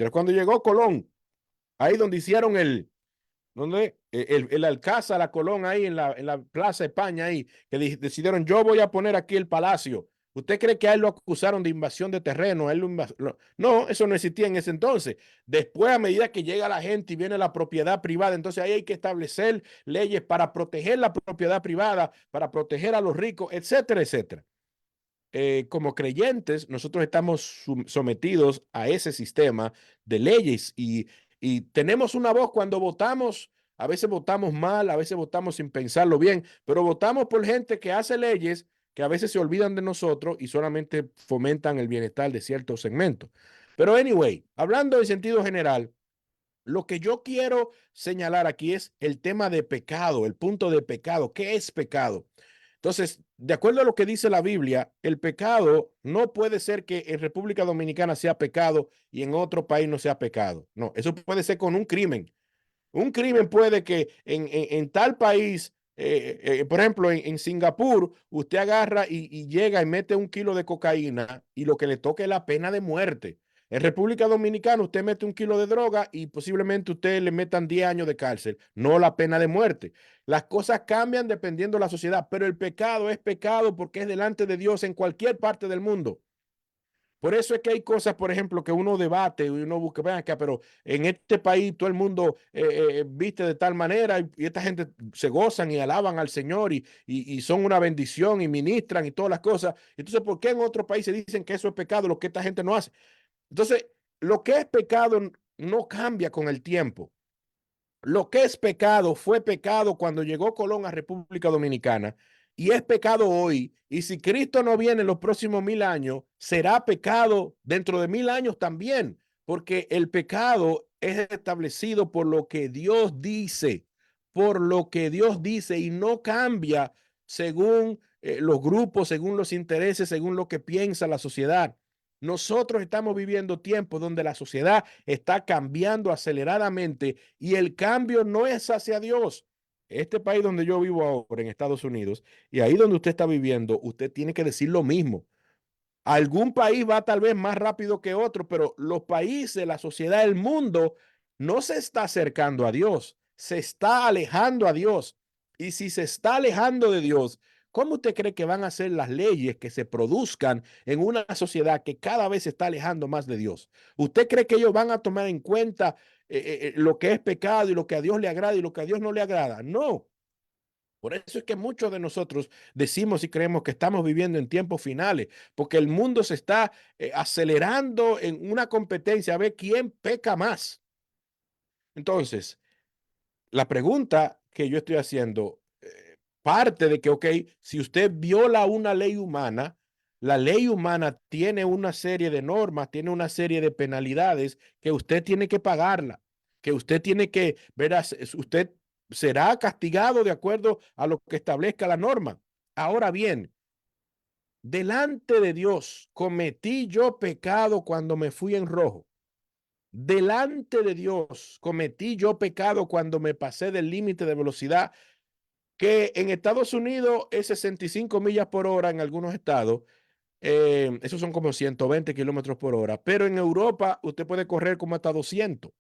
Cuando llegó Colón, ahí donde hicieron el Alcázar, la Colón, ahí en la Plaza España, ahí, que decidieron, yo voy a poner aquí el palacio. ¿Usted cree que a él lo acusaron de invasión de terreno? No, eso no existía en ese entonces. Después, a medida que llega la gente y viene la propiedad privada, entonces ahí hay que establecer leyes para proteger la propiedad privada, para proteger a los ricos, etcétera, etcétera. Como creyentes, nosotros estamos sometidos a ese sistema de leyes y tenemos una voz cuando votamos. A veces votamos mal, a veces votamos sin pensarlo bien, pero votamos por gente que hace leyes que a veces se olvidan de nosotros y solamente fomentan el bienestar de ciertos segmentos. Pero anyway, hablando en sentido general, lo que yo quiero señalar aquí es el tema de pecado, el punto de pecado. ¿Qué es pecado? Entonces, de acuerdo a lo que dice la Biblia, el pecado no puede ser que en República Dominicana sea pecado y en otro país no sea pecado. No, eso puede ser con un crimen. Un crimen puede que en tal país, por ejemplo, en Singapur, usted agarra y llega y mete 1 kilo de cocaína y lo que le toque es la pena de muerte. En República Dominicana, usted mete 1 kilo de droga y posiblemente usted le metan 10 años de cárcel, no la pena de muerte. Las cosas cambian dependiendo de la sociedad, pero el pecado es pecado porque es delante de Dios en cualquier parte del mundo. Por eso es que hay cosas, por ejemplo, que uno debate y uno busca, ven acá, pero en este país todo el mundo viste de tal manera y esta gente se gozan y alaban al Señor y son una bendición y ministran y todas las cosas. Entonces, ¿por qué en otros países dicen que eso es pecado, lo que esta gente no hace? Entonces, lo que es pecado no cambia con el tiempo. Lo que es pecado fue pecado cuando llegó Colón a República Dominicana y es pecado hoy. Y si Cristo no viene en los próximos 1000 años, será pecado dentro de 1000 años también, porque el pecado es establecido por lo que Dios dice, y no cambia según los grupos, según los intereses, según lo que piensa la sociedad. Nosotros estamos viviendo tiempos donde la sociedad está cambiando aceleradamente y el cambio no es hacia Dios. Este país donde yo vivo ahora, en Estados Unidos, y ahí donde usted está viviendo, usted tiene que decir lo mismo. Algún país va tal vez más rápido que otro, pero los países, la sociedad, el mundo no se está acercando a Dios, se está alejando a Dios. Y si se está alejando de Dios, ¿cómo usted cree que van a ser las leyes que se produzcan en una sociedad que cada vez se está alejando más de Dios? ¿Usted cree que ellos van a tomar en cuenta lo que es pecado y lo que a Dios le agrada y lo que a Dios no le agrada? No. Por eso es que muchos de nosotros decimos y creemos que estamos viviendo en tiempos finales, porque el mundo se está acelerando en una competencia a ver quién peca más. Entonces, la pregunta que yo estoy haciendo parte de que, ok, si usted viola una ley humana, la ley humana tiene una serie de normas, tiene una serie de penalidades que usted tiene que pagarla, que usted tiene que, verás, usted será castigado de acuerdo a lo que establezca la norma. Ahora bien, delante de Dios, ¿cometí yo pecado cuando me fui en rojo? Delante de Dios, ¿cometí yo pecado cuando me pasé del límite de velocidad? Que en Estados Unidos es 65 millas por hora en algunos estados. Esos son como 120 kilómetros por hora. Pero en Europa usted puede correr como hasta 200.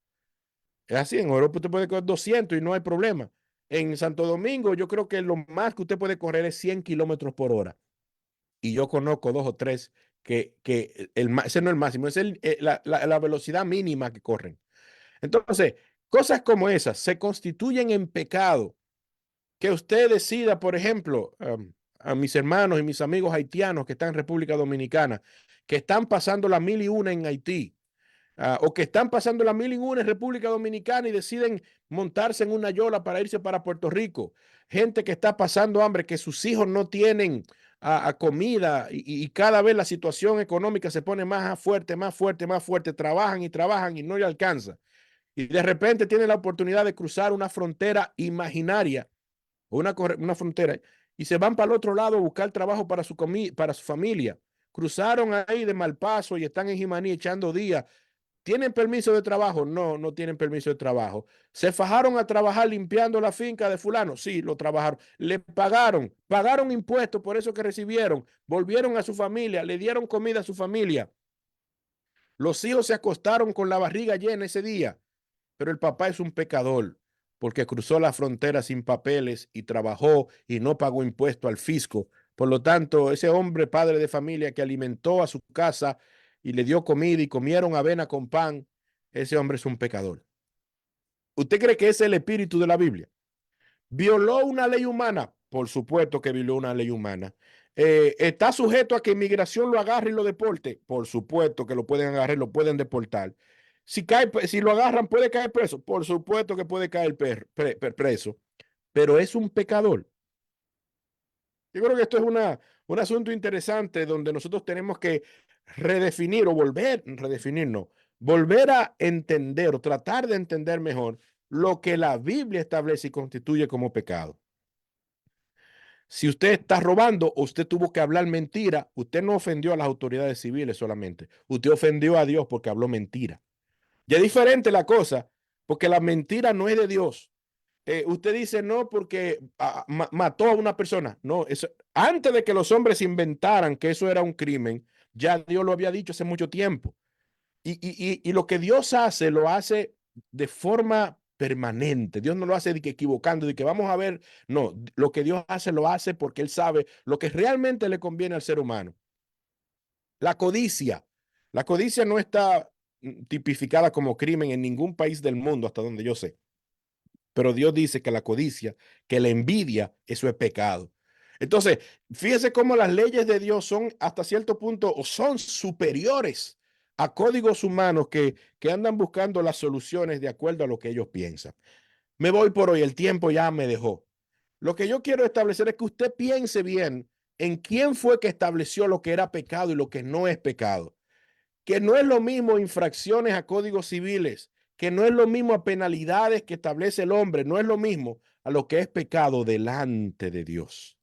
Es así, en Europa usted puede correr 200 y no hay problema. En Santo Domingo yo creo que lo más que usted puede correr es 100 kilómetros por hora. Y yo conozco 2 o 3 que ese no es el máximo, es la velocidad mínima que corren. Entonces, cosas como esas se constituyen en pecado. Que usted decida, por ejemplo, a mis hermanos y mis amigos haitianos que están en República Dominicana, que están pasando la 1001 en Haití, o que están pasando la 1001 en República Dominicana y deciden montarse en una yola para irse para Puerto Rico. Gente que está pasando hambre, que sus hijos no tienen comida y cada vez la situación económica se pone más fuerte, más fuerte, más fuerte. Trabajan y no le alcanza. Y de repente tienen la oportunidad de cruzar una frontera imaginaria, una frontera, y se van para el otro lado a buscar trabajo para su familia. Cruzaron ahí de mal paso y están en Jimaní echando días. ¿Tienen permiso de trabajo? No, no tienen permiso de trabajo. ¿Se fajaron a trabajar limpiando la finca de fulano? Sí, lo trabajaron. Le pagaron impuestos por eso que recibieron. Volvieron a su familia, le dieron comida a su familia. Los hijos se acostaron con la barriga llena ese día, pero el papá es un pecador porque cruzó la frontera sin papeles y trabajó y no pagó impuesto al fisco. Por lo tanto, ese hombre, padre de familia que alimentó a su casa y le dio comida y comieron avena con pan, ese hombre es un pecador. ¿Usted cree que ese es el espíritu de la Biblia? ¿Violó una ley humana? Por supuesto que violó una ley humana. ¿Está sujeto a que inmigración lo agarre y lo deporte? Por supuesto que lo pueden agarrar y lo pueden deportar. Si lo agarran, ¿puede caer preso? Por supuesto que puede caer preso, pero es un pecador. Yo creo que esto es un asunto interesante donde nosotros tenemos que redefinir o volver a entender o tratar de entender mejor lo que la Biblia establece y constituye como pecado. Si usted está robando o usted tuvo que hablar mentira, usted no ofendió a las autoridades civiles solamente. Usted ofendió a Dios porque habló mentira. Ya es diferente la cosa, porque la mentira no es de Dios. Usted dice no porque mató a una persona. No, antes de que los hombres inventaran que eso era un crimen, ya Dios lo había dicho hace mucho tiempo. Y lo que Dios hace, lo hace de forma permanente. Dios no lo hace de que equivocando, de que vamos a ver. No, lo que Dios hace, lo hace porque Él sabe lo que realmente le conviene al ser humano. La codicia. La codicia no está tipificada como crimen en ningún país del mundo, hasta donde yo sé. Pero Dios dice que la codicia, que la envidia, eso es pecado. Entonces, fíjese cómo las leyes de Dios son hasta cierto punto o son superiores a códigos humanos que andan buscando las soluciones de acuerdo a lo que ellos piensan. Me voy por hoy, el tiempo ya me dejó. Lo que yo quiero establecer es que usted piense bien en quién fue que estableció lo que era pecado y lo que no es pecado. Que no es lo mismo infracciones a códigos civiles, que no es lo mismo a penalidades que establece el hombre, no es lo mismo a lo que es pecado delante de Dios,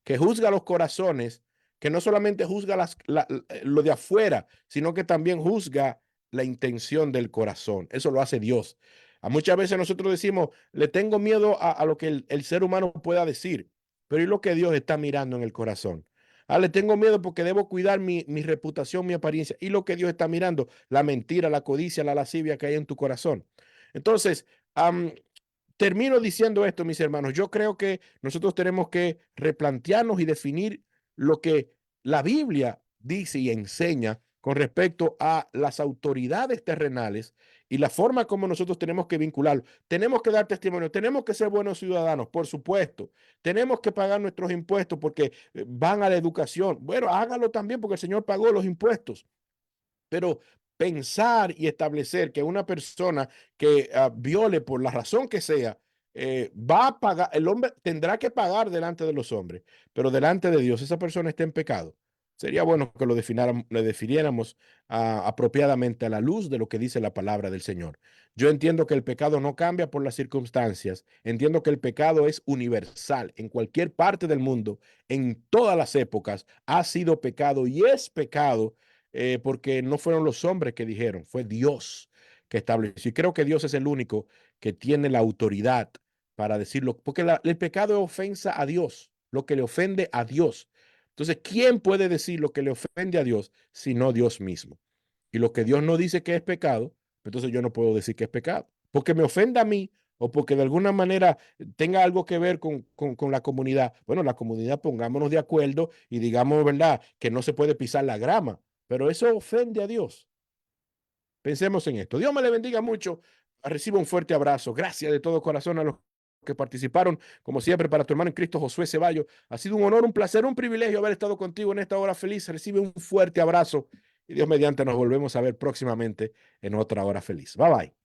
que juzga los corazones, que no solamente juzga lo de afuera, sino que también juzga la intención del corazón. Eso lo hace Dios. Muchas veces nosotros decimos, le tengo miedo a lo que el ser humano pueda decir, pero ¿y lo que Dios está mirando en el corazón? Le tengo miedo porque debo cuidar mi reputación, mi apariencia. Y lo que Dios está mirando, la mentira, la codicia, la lascivia que hay en tu corazón. Entonces, termino diciendo esto, mis hermanos. Yo creo que nosotros tenemos que replantearnos y definir lo que la Biblia dice y enseña con respecto a las autoridades terrenales y la forma como nosotros tenemos que vincularlo. Tenemos que dar testimonio, tenemos que ser buenos ciudadanos, por supuesto. Tenemos que pagar nuestros impuestos porque van a la educación. Bueno, hágalo también porque el Señor pagó los impuestos. Pero pensar y establecer que una persona que viole por la razón que sea, va a pagar, el hombre tendrá que pagar delante de los hombres, pero delante de Dios esa persona está en pecado. Sería bueno que lo definiéramos apropiadamente a la luz de lo que dice la palabra del Señor. Yo entiendo que el pecado no cambia por las circunstancias. Entiendo que el pecado es universal. En cualquier parte del mundo, en todas las épocas, ha sido pecado y es pecado, porque no fueron los hombres que dijeron, fue Dios que estableció. Y creo que Dios es el único que tiene la autoridad para decirlo, porque el pecado es ofensa a Dios, lo que le ofende a Dios. Entonces, ¿quién puede decir lo que le ofende a Dios sino Dios mismo? Y lo que Dios no dice que es pecado, entonces yo no puedo decir que es pecado, porque me ofenda a mí o porque de alguna manera tenga algo que ver con la comunidad. Bueno, la comunidad, pongámonos de acuerdo y digamos, ¿verdad?, que no se puede pisar la grama, pero eso ofende a Dios. Pensemos en esto. Dios me le bendiga mucho. Reciba un fuerte abrazo. Gracias de todo corazón a los que participaron, como siempre, para tu hermano en Cristo, Josué Ceballos. Ha sido un honor, un placer, un privilegio haber estado contigo en esta hora feliz. Recibe un fuerte abrazo y Dios mediante nos volvemos a ver próximamente en otra hora feliz. Bye bye.